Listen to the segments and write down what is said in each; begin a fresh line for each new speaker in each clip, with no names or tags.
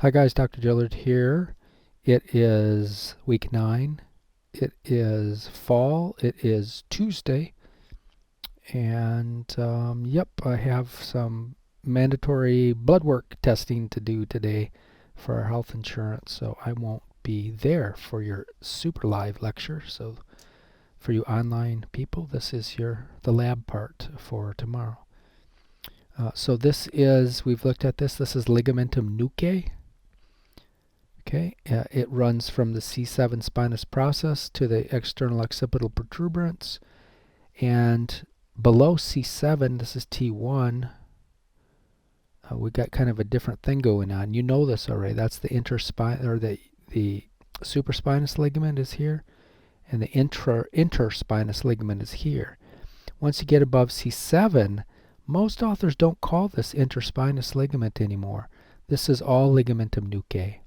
Hi guys, Dr. Dillard here. It is week 9. It is fall. It is Tuesday. And yep, I have some mandatory blood work testing to do today for our health insurance, so I won't be there for your super live lecture. So for you online people, this is the lab part for tomorrow. So this is, we've looked at this is ligamentum nuchae. Okay, it runs from the C7 spinous process to the external occipital protuberance, and below C7, this is T1, we got kind of a different thing going on. You know this already. That's the interspinous, or the supraspinous ligament is here, and the interspinous ligament is here. Once you get above C7, most authors don't call this interspinous ligament anymore. This is all ligamentum nuchae.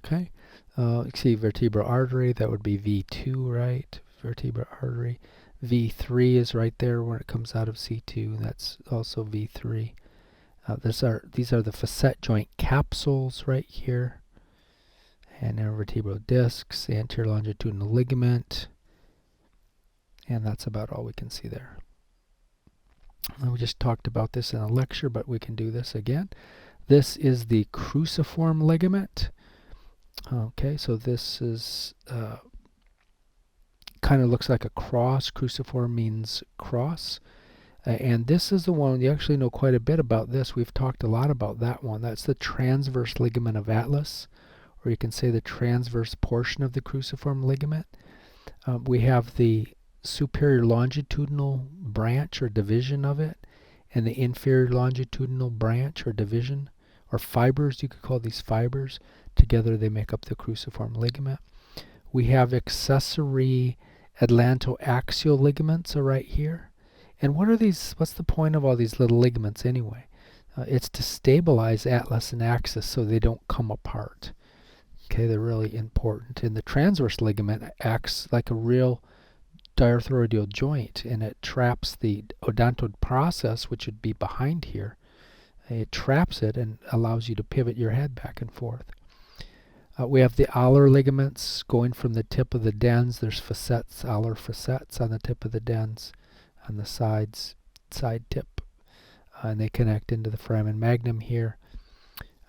Okay, you see vertebral artery, that would be V2, right? Vertebral artery. V3 is right there when it comes out of C2. That's also V3. These are the facet joint capsules right here. And then vertebral discs, the anterior longitudinal ligament. And that's about all we can see there. And we just talked about this in a lecture, but we can do this again. This is the cruciform ligament. Okay, so this is kind of looks like a cross. Cruciform means cross. And this is the one, you actually know quite a bit about this. We've talked a lot about that one. That's the transverse ligament of Atlas, or you can say the transverse portion of the cruciform ligament. We have the superior longitudinal branch or division of it, and the inferior longitudinal branch or division, or fibers, you could call these fibers. Together they make up the cruciform ligament. We have accessory atlantoaxial ligaments are right here. And what are these? What's the point of all these little ligaments anyway? It's to stabilize atlas and axis so they don't come apart. Okay, they're really important. And the transverse ligament acts like a real diarthroidal joint, and it traps the odontoid process, which would be behind here. It traps it and allows you to pivot your head back and forth. We have the alar ligaments going from the tip of the dens. There's facets, alar facets on the tip of the dens, on the side tip, and they connect into the foramen magnum here.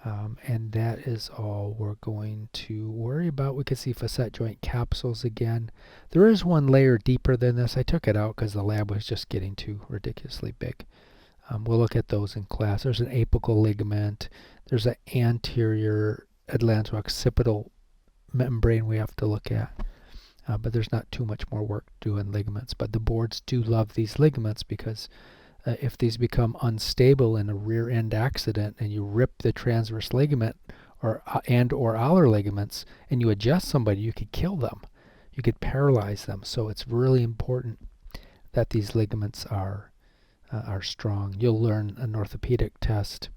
And that is all we're going to worry about. We can see facet joint capsules again. There is one layer deeper than this. I took it out because the lab was just getting too ridiculously big. We'll look at those in class. There's an apical ligament. There's an anterior atlanto-occipital membrane we have to look at. But there's not too much more work to do in ligaments. But the boards do love these ligaments because if these become unstable in a rear end accident and you rip the transverse ligament or alar ligaments and you adjust somebody, you could kill them. You could paralyze them. So it's really important that these ligaments are strong. You'll learn an orthopedic test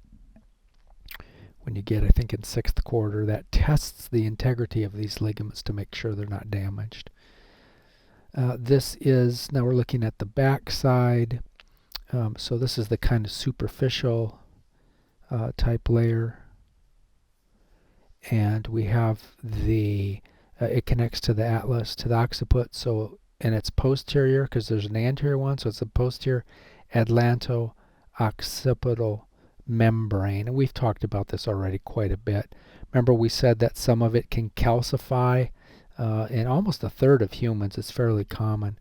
when you get, I think in 6th quarter, that tests the integrity of these ligaments to make sure they're not damaged. This is, now we're looking at the back side. So this is the kind of superficial type layer. And we have the, it connects to the atlas, to the occiput. So, and it's posterior because there's an anterior one. So it's a posterior atlanto-occipital membrane. And we've talked about this already quite a bit. Remember we said that some of it can calcify. In almost a third of humans, it's fairly common.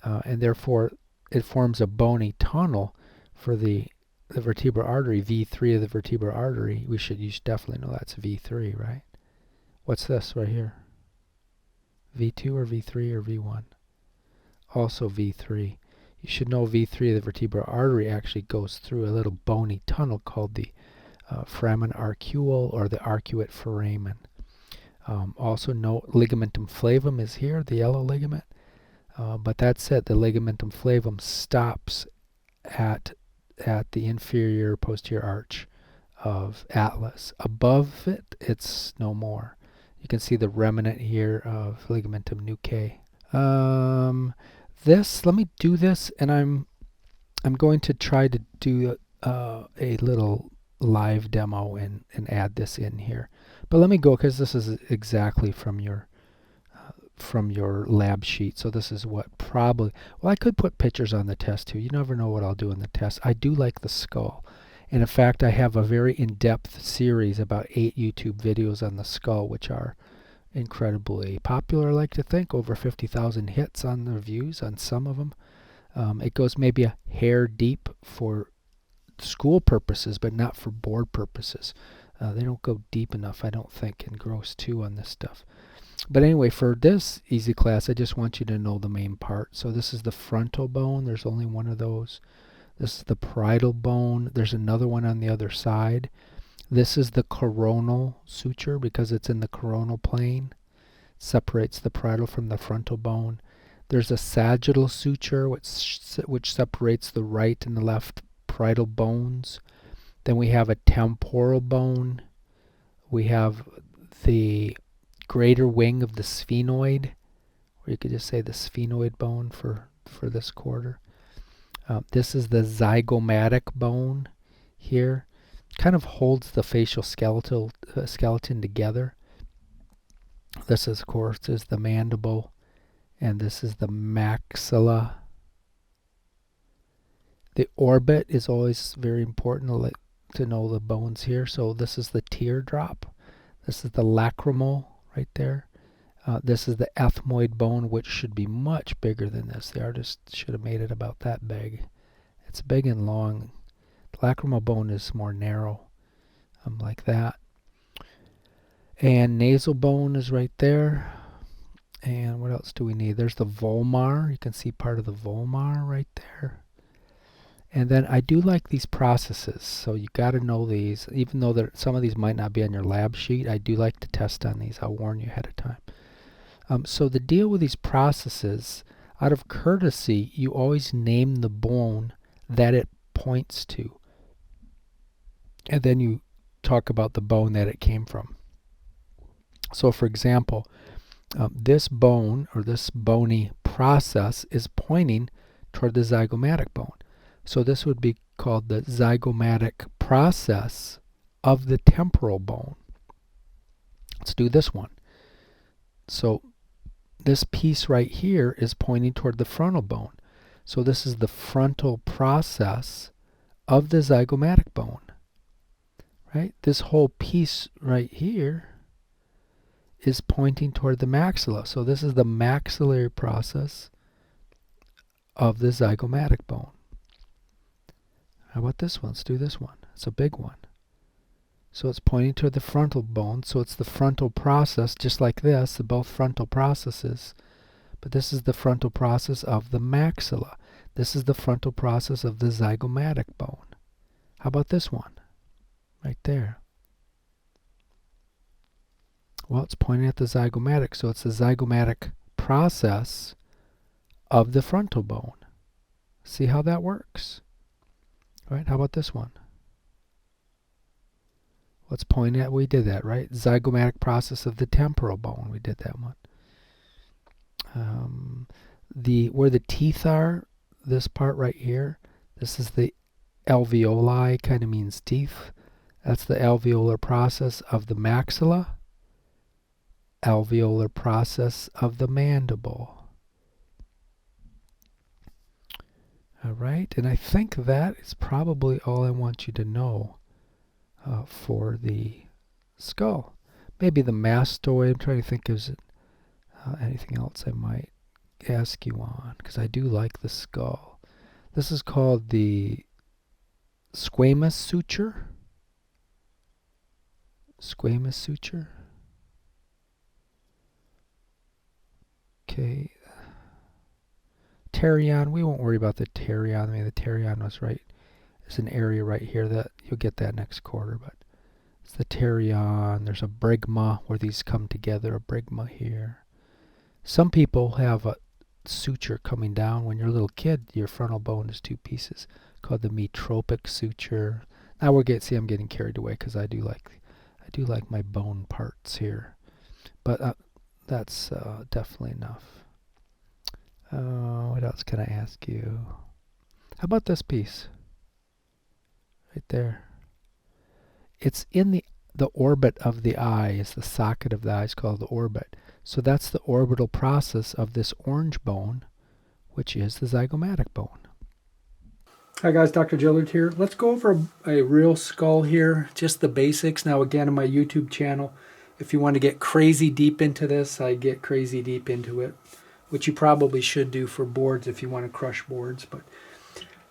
And therefore it forms a bony tunnel for the vertebral artery, V3 of the vertebral artery. You should definitely know that's V3, right? What's this right here? V2 or V3 or V1? Also V3. You should know V3 of the vertebral artery actually goes through a little bony tunnel called the foramen arcuole or the arcuate foramen. Also note ligamentum flavum is here, the yellow ligament. But that's it. The ligamentum flavum stops at the inferior posterior arch of atlas. Above it, it's no more. You can see the remnant here of ligamentum nuchae. Let me do this, and I'm going to try to do a little live demo and add this in here. But let me go, because this is exactly from your lab sheet. So this is what probably, well, I could put pictures on the test too. You never know what I'll do in the test. I do like the skull. And in fact, I have a very in-depth series, about 8 YouTube videos on the skull, which are incredibly popular, I like to think. Over 50,000 hits on the views on some of them. It goes maybe a hair deep for school purposes, but not for board purposes. They don't go deep enough, I don't think, in gross 2 on this stuff. But anyway, for this easy class, I just want you to know the main part. So this is the frontal bone. There's only one of those. This is the parietal bone. There's another one on the other side. This is the coronal suture because it's in the coronal plane. It separates the parietal from the frontal bone. There's a sagittal suture which separates the right and the left parietal bones. Then we have a temporal bone. We have the greater wing of the sphenoid, or you could just say the sphenoid bone for this quarter. This is the zygomatic bone here. Kind of holds the facial skeleton together. This, of course, is the mandible, and this is the maxilla. The orbit is always very important to know the bones here. So this is the teardrop. This is the lacrimal right there. This is the ethmoid bone, which should be much bigger than this. The artist should have made it about that big. It's big and long. The lacrimal bone is more narrow, like that. And nasal bone is right there. And what else do we need? There's the volar. You can see part of the volar right there. And then I do like these processes, so you got to know these. Even though some of these might not be on your lab sheet, I do like to test on these. I'll warn you ahead of time. So the deal with these processes, out of courtesy, you always name the bone that it points to. And then you talk about the bone that it came from. So for example, this bone, or this bony process, is pointing toward the zygomatic bone. So this would be called the zygomatic process of the temporal bone. Let's do this one. So this piece right here is pointing toward the frontal bone. So this is the frontal process of the zygomatic bone. Right? This whole piece right here is pointing toward the maxilla. So this is the maxillary process of the zygomatic bone. How about this one? Let's do this one. It's a big one. So it's pointing to the frontal bone. So it's the frontal process, just like this, both frontal processes. But this is the frontal process of the maxilla. This is the frontal process of the zygomatic bone. How about this one? Right there. Well, it's pointing at the zygomatic. So it's the zygomatic process of the frontal bone. See how that works? Right? How about this one? Let's point at, we did that, right? Zygomatic process of the temporal bone. We did that one. Where the teeth are, this part right here, this is the alveoli, kind of means teeth. That's the alveolar process of the maxilla. Alveolar process of the mandible. All right, and I think that is probably all I want you to know for the skull. Maybe the mastoid. I'm trying to think of anything else I might ask you on, because I do like the skull. This is called the squamous suture. Squamous suture. Okay. Pterion, we won't worry about the pterion. I mean, the pterion was right. There's an area right here that you'll get that next quarter, but it's the pterion. There's a brygma where these come together, a brygma here. Some people have a suture coming down. When you're a little kid, your frontal bone is 2 pieces, called the metropic suture. Now I'm getting carried away because I do like my bone parts here, but that's definitely enough. What else can I ask you? How about this piece? Right there. it's in the orbit of the eye. Is the socket of the eye is called the orbit. So that's the orbital process of this orange bone, which is the zygomatic bone.
Hi guys, Dr. Gillard here. Let's go over a real skull here, just the basics. Now again, on my YouTube channel, if you want to get crazy deep into this, I get crazy deep into it, which you probably should do for boards if you want to crush boards. But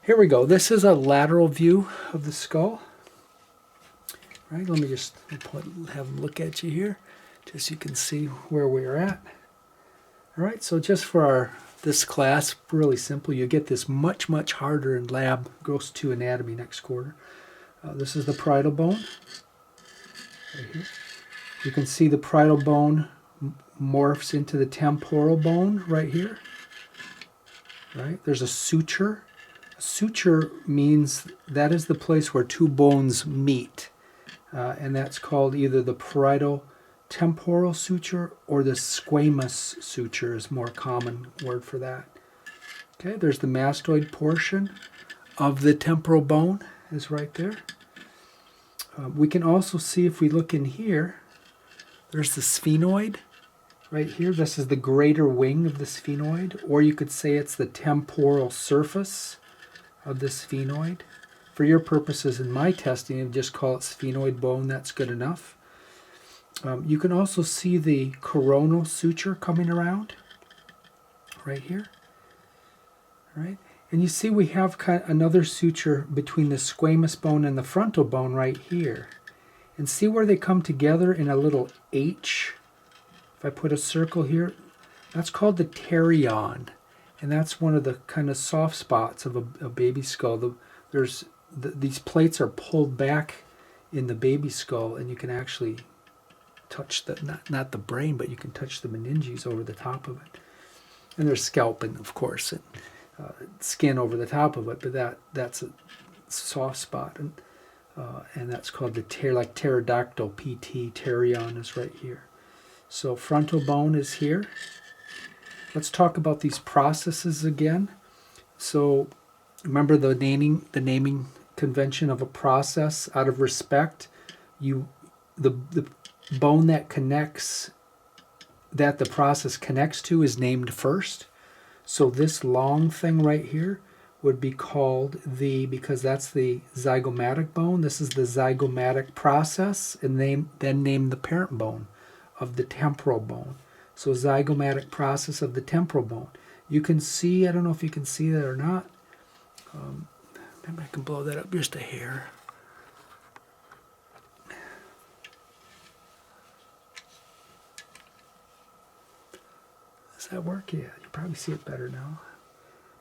here we go. This is a lateral view of the skull. All right, let me just have a look at you here, just so you can see where we're at. All right, so just for this class, really simple. You get this much harder in lab, goes to anatomy next quarter. This is the parietal bone right here. You can see the parietal bone morphs into the temporal bone right here. Right? There's a suture. A suture means that is the place where two bones meet, and that's called either the parietal temporal suture or the squamous suture is more common word for that. Okay, there's the mastoid portion of the temporal bone is right there. We can also see, if we look in here, there's the sphenoid right here. This is the greater wing of the sphenoid, or you could say it's the temporal surface of the sphenoid. For your purposes in my testing, you just call it sphenoid bone. That's good enough. You can also see the coronal suture coming around right here. Right? And you see we have another suture between the squamous bone and the frontal bone right here. And see where they come together in a little H? If I put a circle here, that's called the pterion. And that's one of the kind of soft spots of a baby skull. These plates are pulled back in the baby skull, and you can actually touch not the brain, but you can touch the meninges over the top of it. And there's scalping, of course, and skin over the top of it, but that's a soft spot, and that's called the pterodactyl PT. Pterion is right here. So frontal bone is here. Let's talk about these processes again. So remember the naming convention of a process. Out of respect, the bone that the process connects to is named first. So this long thing right here would be called because that's the zygomatic bone. This is the zygomatic process, and then name the parent bone of the temporal bone. So zygomatic process of the temporal bone. You can see, I don't know if you can see that or not. Maybe I can blow that up just a hair. Does that work? Yeah, you probably see it better now.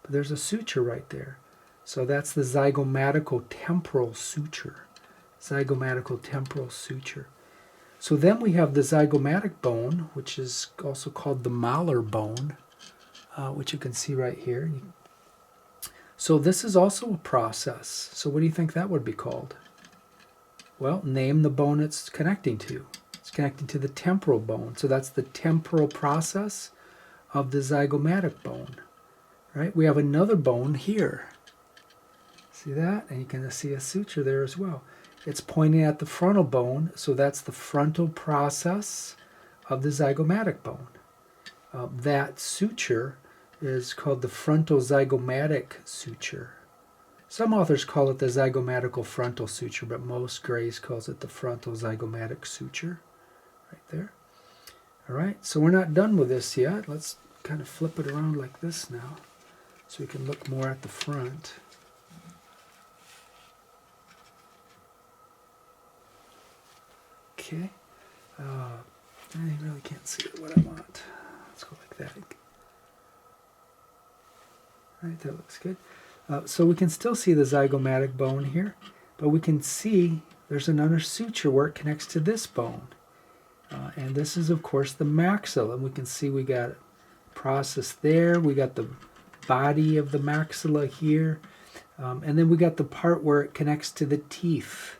But there's a suture right there. So that's the zygomatical temporal suture. Zygomatical temporal suture. So then we have the zygomatic bone, which is also called the malar bone, which you can see right here. So this is also a process. So what do you think that would be called? Well, name the bone it's connecting to. It's connecting to the temporal bone. So that's the temporal process of the zygomatic bone. Right? We have another bone here. See that? And you can see a suture there as well. It's pointing at the frontal bone, so that's the frontal process of the zygomatic bone. That suture is called the frontal zygomatic suture. Some authors call it the zygomatical frontal suture, but most Grays calls it the frontal zygomatic suture. Right there. All right, so we're not done with this yet. Let's kind of flip it around like this now, so we can look more at the front. Okay. I really can't see what I want. Let's go like that. All right, that looks good. So we can still see the zygomatic bone here, but we can see there's another suture where it connects to this bone. And this is, of course, the maxilla. And we can see we got a process there. We got the body of the maxilla here. And then we got the part where it connects to the teeth.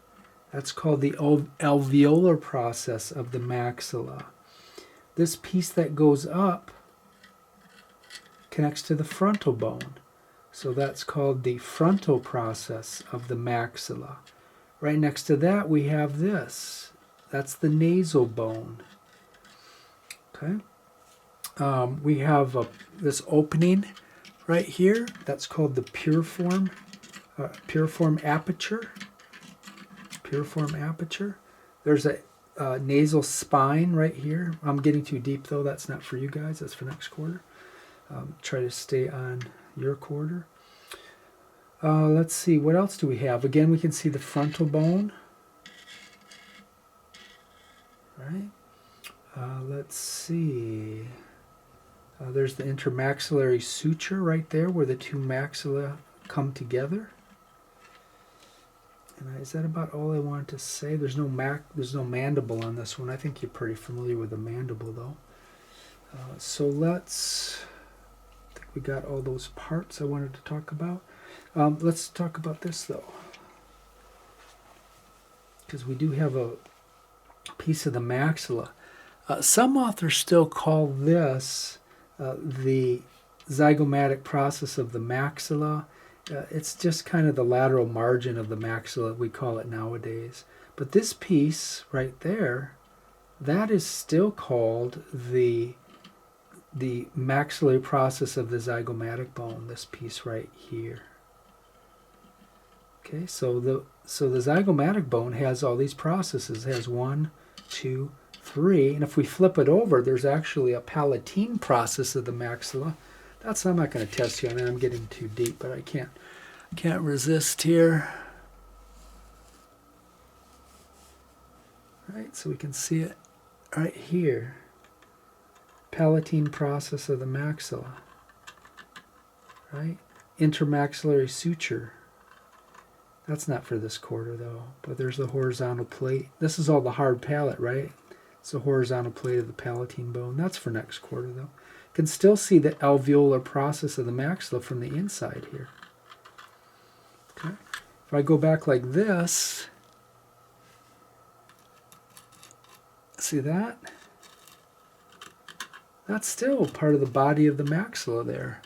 That's called the alveolar process of the maxilla. This piece that goes up connects to the frontal bone. So that's called the frontal process of the maxilla. Right next to that we have this. That's the nasal bone. Okay. We have this opening right here. That's called the piriform aperture. Piriform aperture. There's a nasal spine right here. I'm getting too deep though. That's not for you guys. That's for next quarter. Try to stay on your quarter. Let's see. What else do we have? Again, we can see the frontal bone. Right. Let's see. There's the intermaxillary suture right there where the two maxilla come together. And is that about all I wanted to say? There's no mandible on this one. I think you're pretty familiar with the mandible though. So I think we got all those parts I wanted to talk about. Let's talk about this though, because we do have a piece of the maxilla. Some authors still call this the zygomatic process of the maxilla. It's just kind of the lateral margin of the maxilla, we call it nowadays. But this piece right there, that is still called the maxillary process of the zygomatic bone, this piece right here. Okay, so the zygomatic bone has all these processes. It has 1, 2, 3, and if we flip it over, there's actually a palatine process of the maxilla. I'm not going to test you on that. I'm getting too deep, but I can't resist here. Right, so we can see it right here. Palatine process of the maxilla. Right, intermaxillary suture. That's not for this quarter though, but there's the horizontal plate. This is all the hard palate, right? It's the horizontal plate of the palatine bone. That's for next quarter though. You can still see the alveolar process of the maxilla from the inside here. Okay. If I go back like this, see that? That's still part of the body of the maxilla there.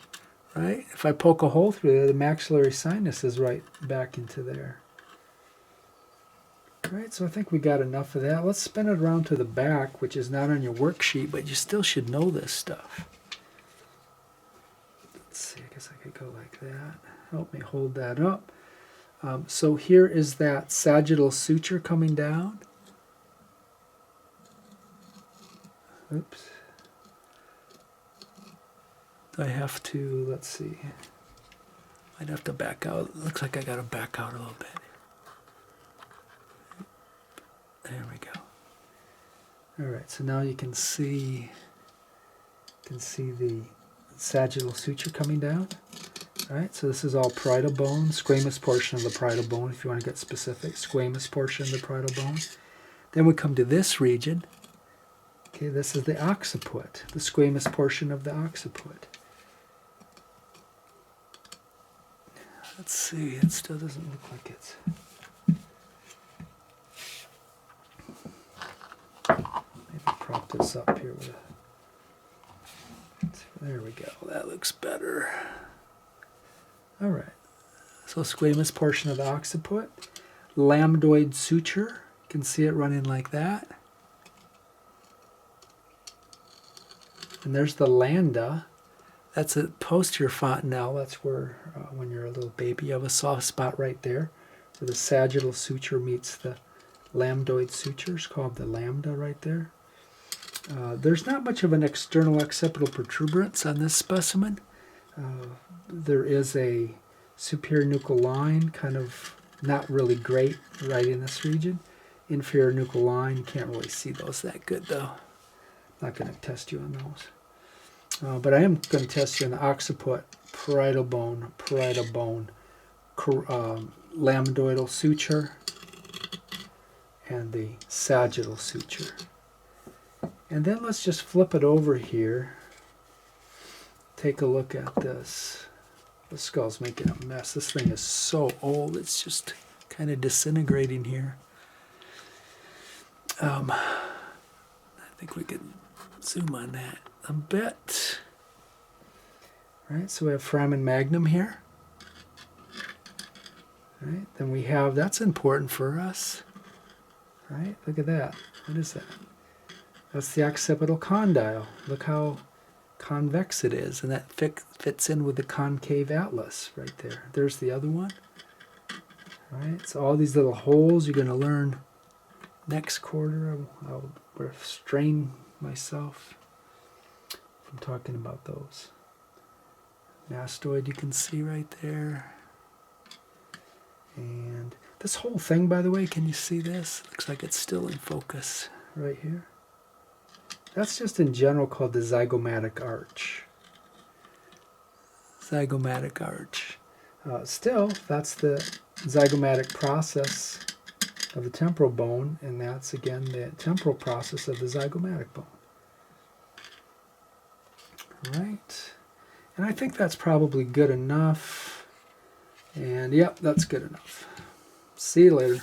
Right? If I poke a hole through there, the maxillary sinus is right back into there. Right, so I think we got enough of that. Let's spin it around to the back, which is not on your worksheet, but you still should know this stuff. Let's see, I guess I could go like that. Help me hold that up. So here is that sagittal suture coming down. Oops. I have to, let's see, I'd have to back out. It looks like I got to back out a little bit. There we go. All right, so now you can see the sagittal suture coming down. All right, so this is all parietal bone, squamous portion of the parietal bone, if you want to get specific, squamous portion of the parietal bone. Then we come to this region. Okay, this is the occiput, the squamous portion of the occiput. Let's see, it still doesn't look like it's... Maybe prop this up here with a... There we go, that looks better. All right, so squamous portion of the occiput. Lambdoid suture, you can see it running like that. And there's the lambda. That's a posterior fontanelle. That's where, when you're a little baby, you have a soft spot right there where the sagittal suture meets the lambdoid suture. It's called the lambda right there. There's not much of an external occipital protuberance on this specimen. There is a superior nuchal line, kind of not really great right in this region. Inferior nuchal line, you can't really see those that good though. Not going to test you on those. But I am going to test you on the occiput, parietal bone, lambdoidal suture, and the sagittal suture. And then let's just flip it over here. Take a look at this. The skull's making a mess. This thing is so old, it's just kind of disintegrating here. I think we can zoom on that a bit. All right, so we have foramen magnum here. Right? Then we have, that's important for us. Right? Look at that. What is that? That's the occipital condyle. Look how convex it is, and that fits in with the concave atlas right there. There's the other one. Right? So all these little holes you're going to learn next quarter. I'll restrain myself from talking about those. Mastoid you can see right there. And this whole thing, by the way, can you see this? Looks like it's still in focus right here. That's just in general called the zygomatic arch. Zygomatic arch. Still, that's the zygomatic process of the temporal bone, and that's again the temporal process of the zygomatic bone. All right. And I think that's probably good enough. And yep, that's good enough. See you later.